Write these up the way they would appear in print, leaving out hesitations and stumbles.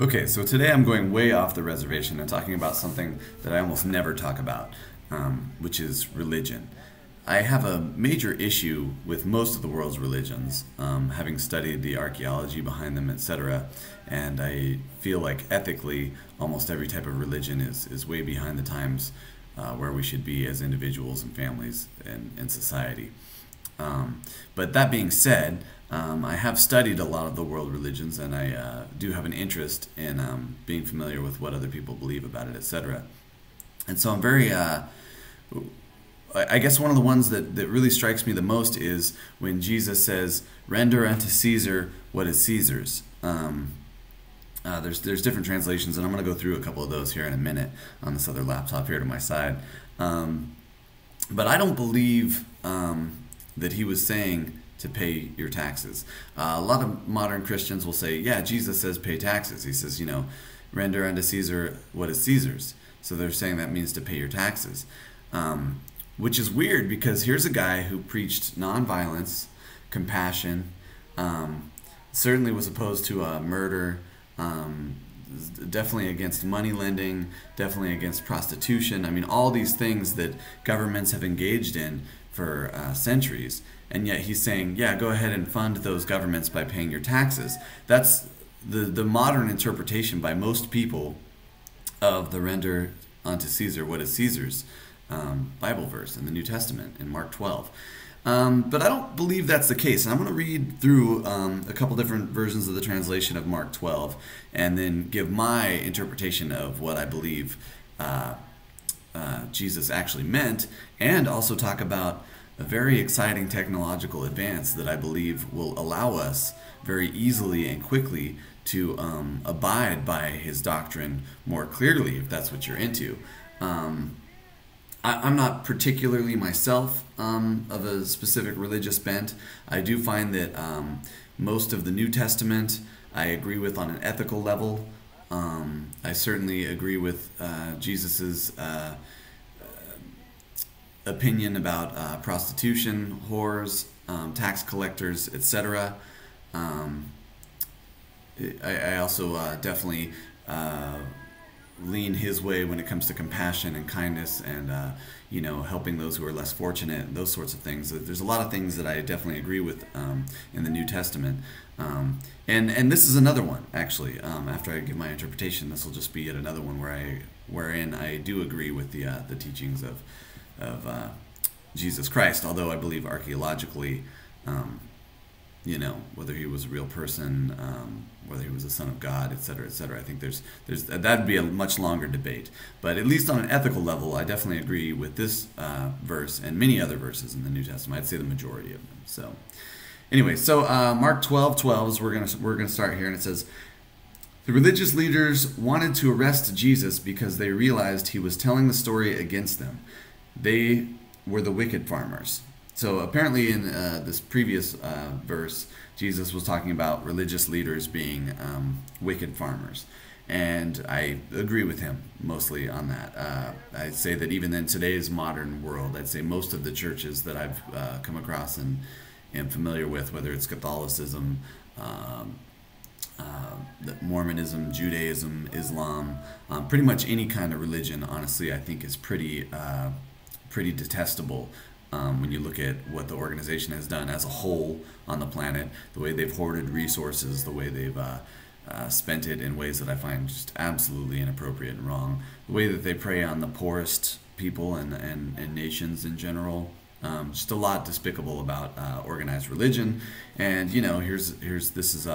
Okay, so today I'm going way off the reservation and talking about something that I almost never talk about, which is religion. I have a major issue with most of the world's religions, having studied the archaeology behind them, etc. And I feel like ethically, almost every type of religion is way behind the times where we should be as individuals and families and society. But that being said, I have studied a lot of the world religions, and I do have an interest in being familiar with what other people believe about it, etc. And so I'm very, I guess one of the ones that really strikes me the most is when Jesus says, "Render unto Caesar what is Caesar's." There's different translations, and I'm going to go through a couple of those here in a minute on this other laptop here to my side. But I don't believe that he was saying to pay your taxes. A lot of modern Christians will say, yeah, Jesus says pay taxes. He says, render unto Caesar what is Caesar's. So they're saying that means to pay your taxes. Which is weird because here's a guy who preached nonviolence, compassion, certainly was opposed to murder, definitely against money lending, definitely against prostitution. I mean, all these things that governments have engaged in for centuries. And yet he's saying, yeah, go ahead and fund those governments by paying your taxes. That's the modern interpretation by most people of the render unto Caesar what is Caesar's Bible verse in the New Testament in Mark 12. But I don't believe that's the case. And I'm going to read through a couple different versions of the translation of Mark 12 and then give my interpretation of what I believe Jesus actually meant, and also talk about a very exciting technological advance that I believe will allow us very easily and quickly to abide by his doctrine more clearly, if that's what you're into. I'm not particularly myself of a specific religious bent. I do find that most of the New Testament I agree with on an ethical level. I certainly agree with Jesus's opinion about prostitution, whores, tax collectors, etc. I also definitely lean his way when it comes to compassion and kindness and helping those who are less fortunate, those sorts of things. There's a lot of things that I definitely agree with in the New Testament, and this is another one actually. After I give my interpretation, this will just be yet another one wherein I do agree with the teachings of Jesus Christ, although I believe archaeologically, whether he was a real person, whether he was a son of God, etc., etc. I think there's that'd be a much longer debate. But at least on an ethical level, I definitely agree with this verse and many other verses in the New Testament. I'd say the majority of them. So, anyway, Mark 12:12 is we're gonna start here, and it says, the religious leaders wanted to arrest Jesus because they realized he was telling the story against them. They were the wicked farmers. So apparently in this previous verse, Jesus was talking about religious leaders being wicked farmers. And I agree with him mostly on that. I'd say that even in today's modern world, I'd say most of the churches that I've come across and am familiar with, whether it's Catholicism, Mormonism, Judaism, Islam, pretty much any kind of religion, honestly, I think is pretty detestable when you look at what the organization has done as a whole on the planet, the way they've hoarded resources, the way they've spent it in ways that I find just absolutely inappropriate and wrong, the way that they prey on the poorest people and nations in general. Just a lot despicable about organized religion. And this is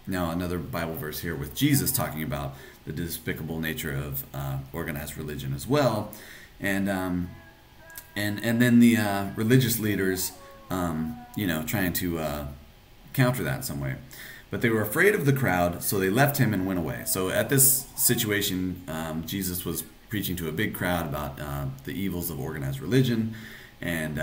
now another Bible verse here with Jesus talking about the despicable nature of organized religion as well. And then the religious leaders, trying to counter that in some way. But they were afraid of the crowd, so they left him and went away. So at this situation, Jesus was preaching to a big crowd about the evils of organized religion, and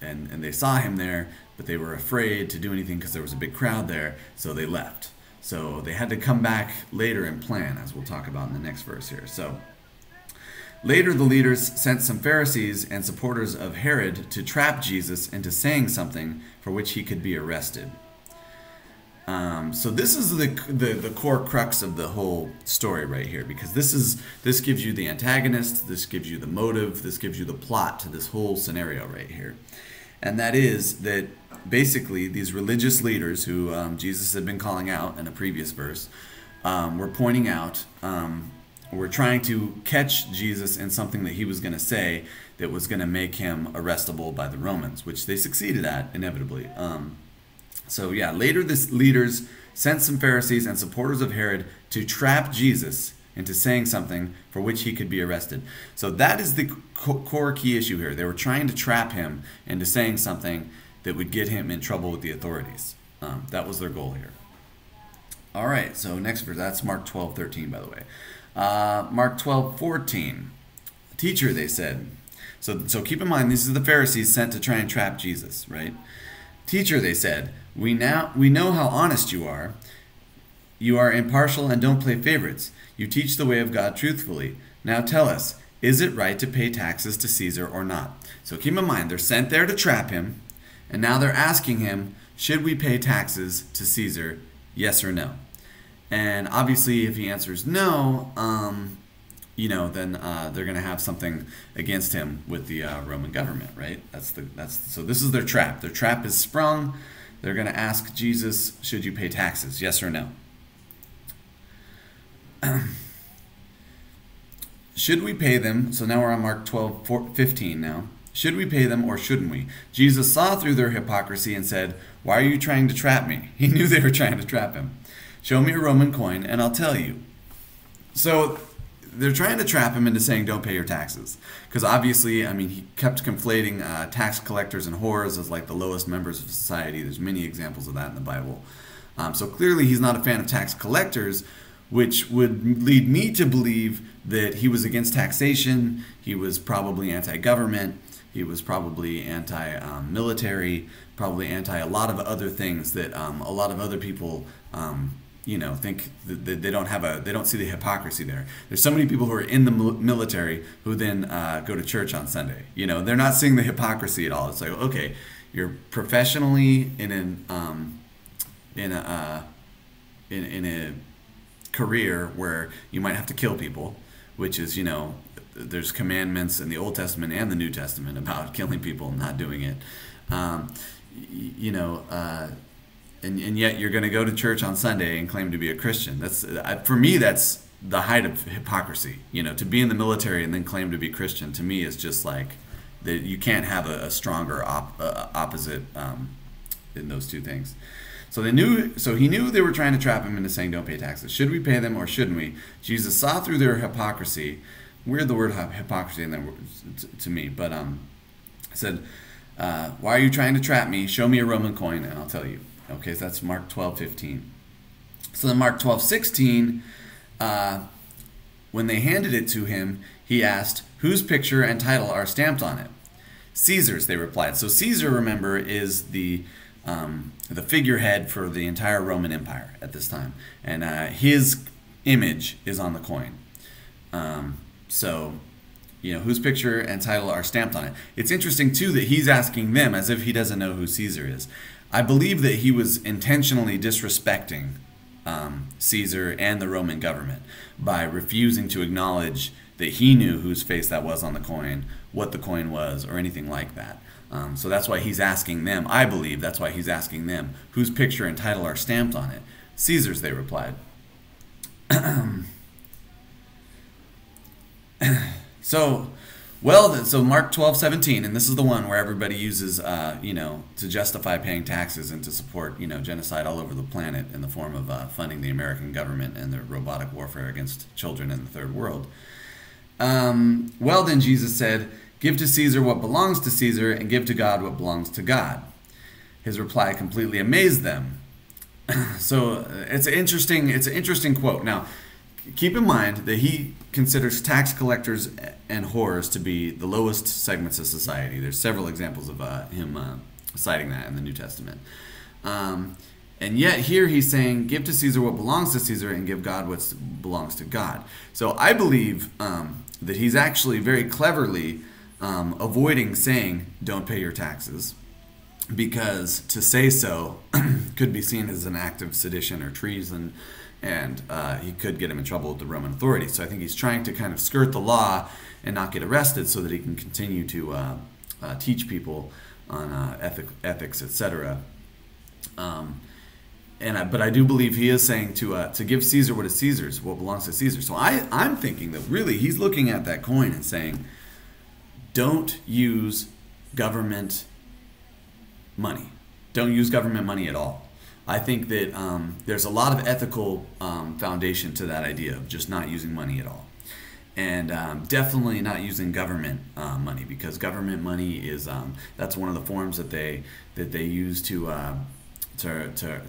they saw him there, but they were afraid to do anything because there was a big crowd there, so they left. So they had to come back later and plan, as we'll talk about in the next verse here. So later, the leaders sent some Pharisees and supporters of Herod to trap Jesus into saying something for which he could be arrested. So this is the core crux of the whole story right here, because this gives you the antagonist, this gives you the motive, this gives you the plot to this whole scenario right here. And that is that basically these religious leaders who Jesus had been calling out in a previous verse were pointing out, were trying to catch Jesus in something that he was going to say that was going to make him arrestable by the Romans, which they succeeded at inevitably. So yeah, later the leaders sent some Pharisees and supporters of Herod to trap Jesus into saying something for which he could be arrested. So that is the core key issue here. They were trying to trap him into saying something that would get him in trouble with the authorities. That was their goal here. All right, so next verse, that's Mark 12:13, by the way. Mark 12:14. Teacher, they said. So keep in mind, these are the Pharisees sent to try and trap Jesus, right? Teacher, they said, we know how honest you are. You are impartial and don't play favorites. You teach the way of God truthfully. Now tell us, is it right to pay taxes to Caesar or not? So keep in mind, they're sent there to trap him, and now they're asking him, should we pay taxes to Caesar, yes or no? And obviously, if he answers no, then they're going to have something against him with the Roman government, right? So this is their trap. Their trap is sprung. They're going to ask Jesus, should you pay taxes, yes or no? Should we pay them? So now we're on Mark 12:15 now. Should we pay them or shouldn't we? Jesus saw through their hypocrisy and said, why are you trying to trap me? He knew they were trying to trap him. Show me a Roman coin and I'll tell you. So they're trying to trap him into saying don't pay your taxes. Because obviously, he kept conflating tax collectors and whores as like the lowest members of society. There's many examples of that in the Bible. So clearly he's not a fan of tax collectors, which would lead me to believe that he was against taxation. He was probably anti-government. He was probably anti-military, probably anti a lot of other things that a lot of other people think that they don't see the hypocrisy there. There's so many people who are in the military who then go to church on Sunday. They're not seeing the hypocrisy at all. It's like, okay, you're professionally in a career where you might have to kill people, which is, there's commandments in the Old Testament and the New Testament about killing people and not doing it. And yet you're going to go to church on Sunday and claim to be a Christian. For me, that's the height of hypocrisy. To be in the military and then claim to be Christian, to me is just like that. You can't have a stronger opposite in those two things. So he knew they were trying to trap him into saying don't pay taxes. Should we pay them or shouldn't we? Jesus saw through their hypocrisy. Weird, the word hypocrisy in there to me, but said, why are you trying to trap me? Show me a Roman coin and I'll tell you. Okay, so that's Mark 12:15. So then Mark 12:16, when they handed it to him, he asked, whose picture and title are stamped on it? Caesar's, they replied. So Caesar, remember, is the figurehead for the entire Roman Empire at this time. And his image is on the coin. Whose picture and title are stamped on it. It's interesting, too, that he's asking them as if he doesn't know who Caesar is. I believe that he was intentionally disrespecting Caesar and the Roman government by refusing to acknowledge that he knew whose face that was on the coin, what the coin was, or anything like that. So that's why he's asking them, I believe that's why he's asking them, whose picture and title are stamped on it. Caesar's, they replied. So Mark 12:17, and this is the one where everybody uses, to justify paying taxes and to support, genocide all over the planet in the form of funding the American government and their robotic warfare against children in the third world. Well then, Jesus said, give to Caesar what belongs to Caesar and give to God what belongs to God. His reply completely amazed them. So it's an interesting quote. Now, keep in mind that he considers tax collectors and whores to be the lowest segments of society. There's several examples of him citing that in the New Testament. And yet here he's saying, give to Caesar what belongs to Caesar and give God what belongs to God. So I believe that he's actually very cleverly avoiding saying, don't pay your taxes. because to say so could be seen as an act of sedition or treason, and he could get him in trouble with the Roman authorities. So I think he's trying to kind of skirt the law and not get arrested so that he can continue to teach people on ethics, etc. But I do believe he is saying to give Caesar what is Caesar's, what belongs to Caesar. So I'm thinking that really he's looking at that coin and saying, don't use government money. Don't use government money at all. I think that there's a lot of ethical foundation to that idea of just not using money at all. And definitely not using government money, because government money is that's one of the forms that they use to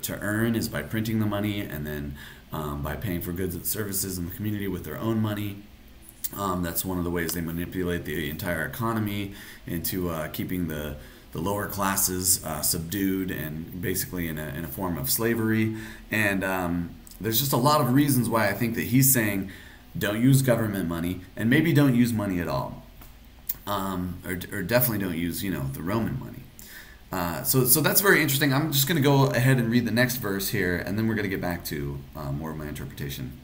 earn, is by printing the money, and then by paying for goods and services in the community with their own money. That's one of the ways they manipulate the entire economy into keeping the lower classes subdued and basically in a form of slavery. And there's just a lot of reasons why I think that he's saying don't use government money, and maybe don't use money at all, or definitely don't use the Roman money. So that's very interesting. I'm just going to go ahead and read the next verse here, and then we're going to get back to more of my interpretation.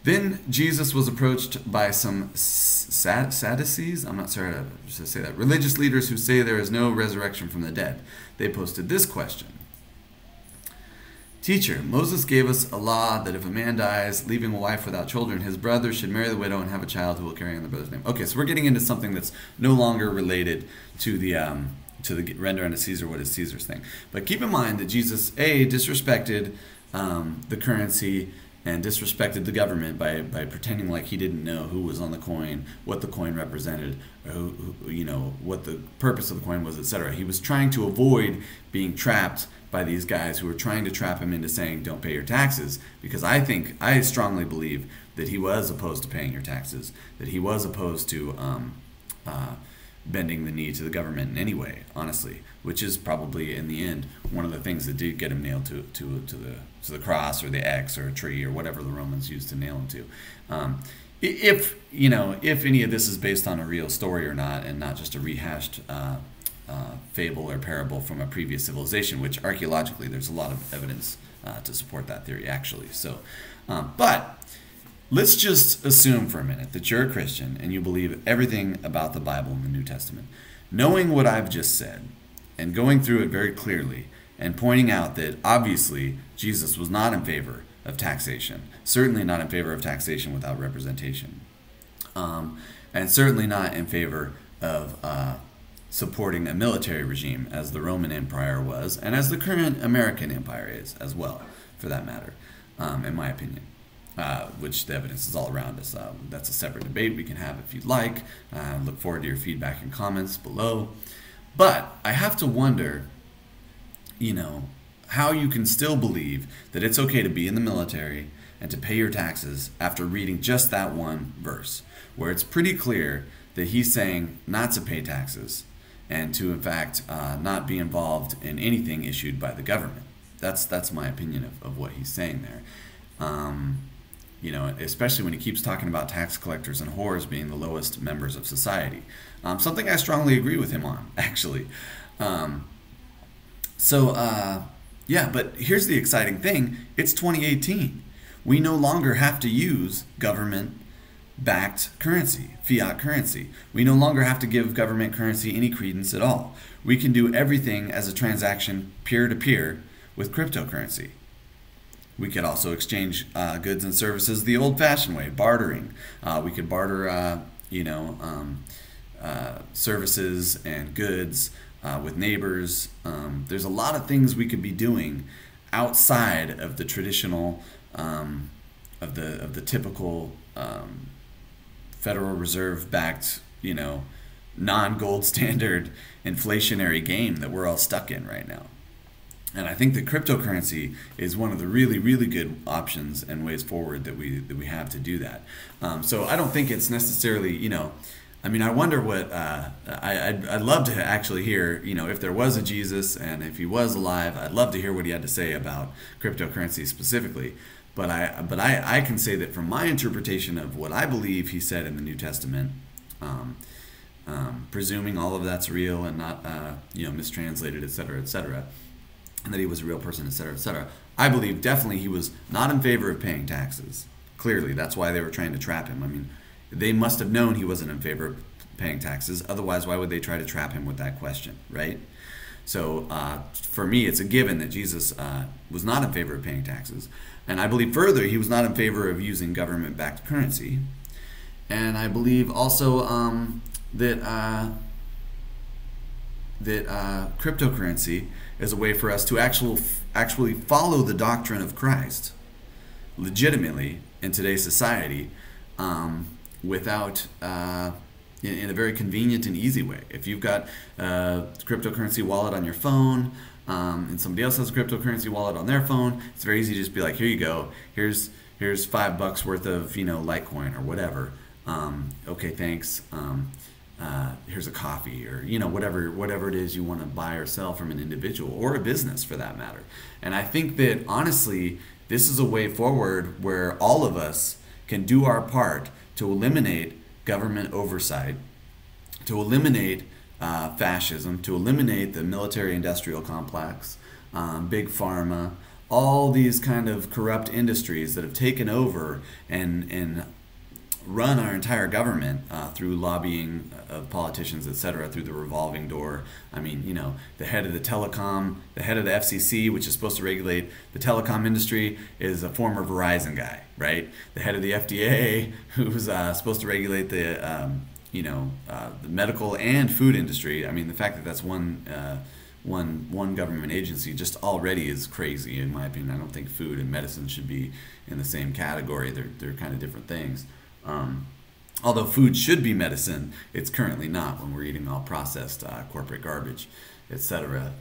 Then Jesus was approached by some Sadducees, I'm not sure how to say that, religious leaders who say there is no resurrection from the dead. They posted this question. Teacher, Moses gave us a law that if a man dies, leaving a wife without children, his brother should marry the widow and have a child who will carry on the brother's name. Okay, so we're getting into something that's no longer related to the render unto Caesar what is Caesar's thing. But keep in mind that Jesus, disrespected the currency and disrespected the government by pretending like he didn't know who was on the coin, what the coin represented, or what the purpose of the coin was, etc. He was trying to avoid being trapped by these guys who were trying to trap him into saying don't pay your taxes, because I strongly believe that he was opposed to paying your taxes, that he was opposed to bending the knee to the government in any way, honestly, which is probably in the end one of the things that did get him nailed to the cross or the X or a tree or whatever the Romans used to nail him to. If any of this is based on a real story or not, and not just a rehashed fable or parable from a previous civilization, which archaeologically there's a lot of evidence to support that theory actually. So, but let's just assume for a minute that you're a Christian and you believe everything about the Bible and the New Testament. Knowing what I've just said and going through it very clearly and pointing out that obviously Jesus was not in favor of taxation, certainly not in favor of taxation without representation, and certainly not in favor of supporting a military regime as the Roman Empire was, and as the current American Empire is as well, for that matter, in my opinion. Which the evidence is all around us. That's a separate debate we can have if you'd like. Look forward to your feedback and comments below. But I have to wonder, how you can still believe that it's okay to be in the military and to pay your taxes after reading just that one verse, where it's pretty clear that he's saying not to pay taxes and to, in fact, not be involved in anything issued by the government. That's my opinion of what he's saying there. Especially when he keeps talking about tax collectors and whores being the lowest members of society. Something I strongly agree with him on, actually. But here's the exciting thing. It's 2018. We no longer have to use government-backed currency, fiat currency. We no longer have to give government currency any credence at all. We can do everything as a transaction peer-to-peer with cryptocurrency. We could also exchange goods and services the old-fashioned way, bartering. We could barter, services and goods with neighbors. There's a lot of things we could be doing outside of the traditional, of the typical Federal Reserve-backed, non-gold standard inflationary game that we're all stuck in right now. And I think that cryptocurrency is one of the really, really good options and ways forward that we have to do that. So I don't think it's necessarily, I wonder what, I'd love to actually hear, if there was a Jesus and if he was alive, I'd love to hear what he had to say about cryptocurrency specifically. But I can say that from my interpretation of what I believe he said in the New Testament, presuming all of that's real and not mistranslated, etc., and that he was a real person, etc. I believe definitely he was not in favor of paying taxes. Clearly, that's why they were trying to trap him. I mean, they must have known he wasn't in favor of paying taxes. Otherwise, why would they try to trap him with that question, right? So for me, it's a given that Jesus was not in favor of paying taxes. And I believe further, he was not in favor of using government-backed currency. And I believe also that cryptocurrency is a way for us to actually follow the doctrine of Christ legitimately in today's society without in a very convenient and easy way. If you've got a cryptocurrency wallet on your phone and somebody else has a cryptocurrency wallet on their phone, it's very easy to just be like, here you go, here's $5 worth of Litecoin or whatever. Okay, thanks. Here's a coffee, or whatever it is you want to buy or sell from an individual or a business for that matter. And I think that honestly, this is a way forward where all of us can do our part to eliminate government oversight, to eliminate fascism, to eliminate the military-industrial complex, big pharma, all these kind of corrupt industries that have taken over and run our entire government through lobbying of politicians, etc., through the revolving door. I mean, the head of the head of the FCC, which is supposed to regulate the telecom industry, is a former Verizon guy, right? The head of the FDA, who's supposed to regulate the medical and food industry. I mean, the fact that that's one government agency just already is crazy, in my opinion. I don't think food and medicine should be in the same category. They're kind of different things. Although food should be medicine, it's currently not when we're eating all processed corporate garbage, etc.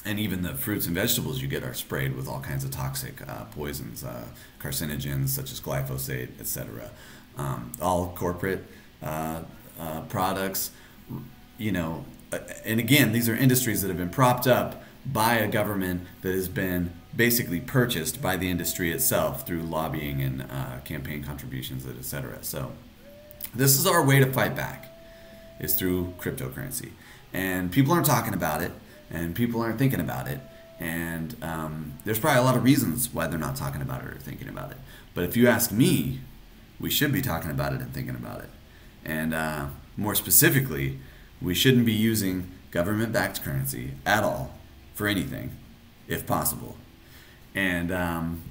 And even the fruits and vegetables you get are sprayed with all kinds of toxic poisons, carcinogens such as glyphosate, etc. All corporate products, and again, these are industries that have been propped up by a government that has been basically purchased by the industry itself through lobbying and campaign contributions, etc. So this is our way to fight back, is through cryptocurrency. And people aren't talking about it, and people aren't thinking about it, and there's probably a lot of reasons why they're not talking about it or thinking about it. But if you ask me, we should be talking about it and thinking about it. And more specifically, we shouldn't be using government-backed currency at all for anything, if possible. And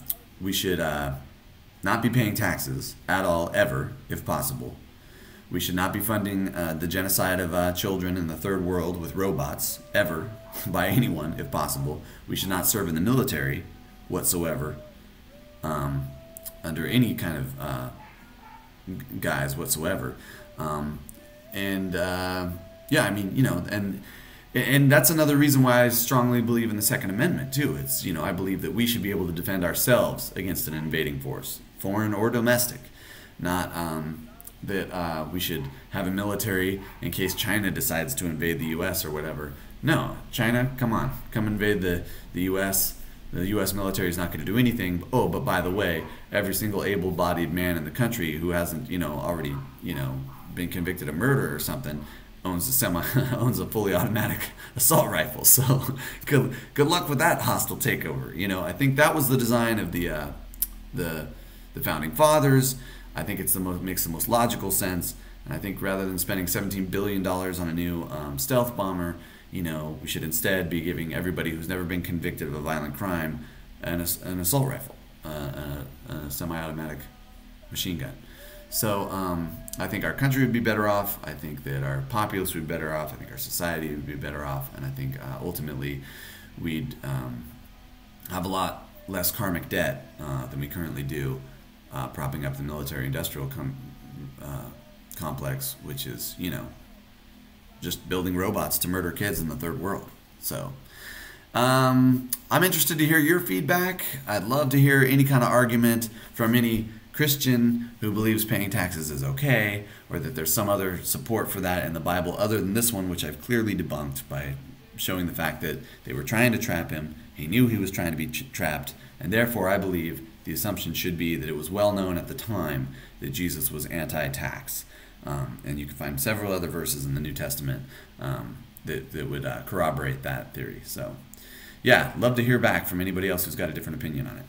we should not be paying taxes at all, ever, if possible. We should not be funding the genocide of children in the third world with robots, ever, by anyone, if possible. We should not serve in the military whatsoever, under any kind of guise whatsoever. Yeah, I mean, and that's another reason why I strongly believe in the Second Amendment, too. It's, I believe that we should be able to defend ourselves against an invading force, foreign or domestic. Not that we should have a military in case China decides to invade the U.S. or whatever. No, China, come on, come invade the U.S. The U.S. military is not going to do anything. Oh, but by the way, every single able-bodied man in the country who hasn't, already, been convicted of murder or something owns a fully automatic assault rifle. So good luck with that hostile takeover. I think that was the design of the founding fathers. I think makes the most logical sense. And I think rather than spending $17 billion on a new stealth bomber, we should instead be giving everybody who's never been convicted of a violent crime an assault rifle, a semi-automatic machine gun. So I think our country would be better off. I think that our populace would be better off. I think our society would be better off. And I think ultimately we'd have a lot less karmic debt than we currently do, propping up the military-industrial complex, which is, just building robots to murder kids in the third world. So I'm interested to hear your feedback. I'd love to hear any kind of argument from any Christian who believes paying taxes is okay, or that there's some other support for that in the Bible other than this one, which I've clearly debunked by showing the fact that they were trying to trap him. He knew he was trying to be trapped, and therefore I believe the assumption should be that it was well known at the time that Jesus was anti-tax. And you can find several other verses in the New Testament that would corroborate that theory. So, yeah, love to hear back from anybody else who's got a different opinion on it.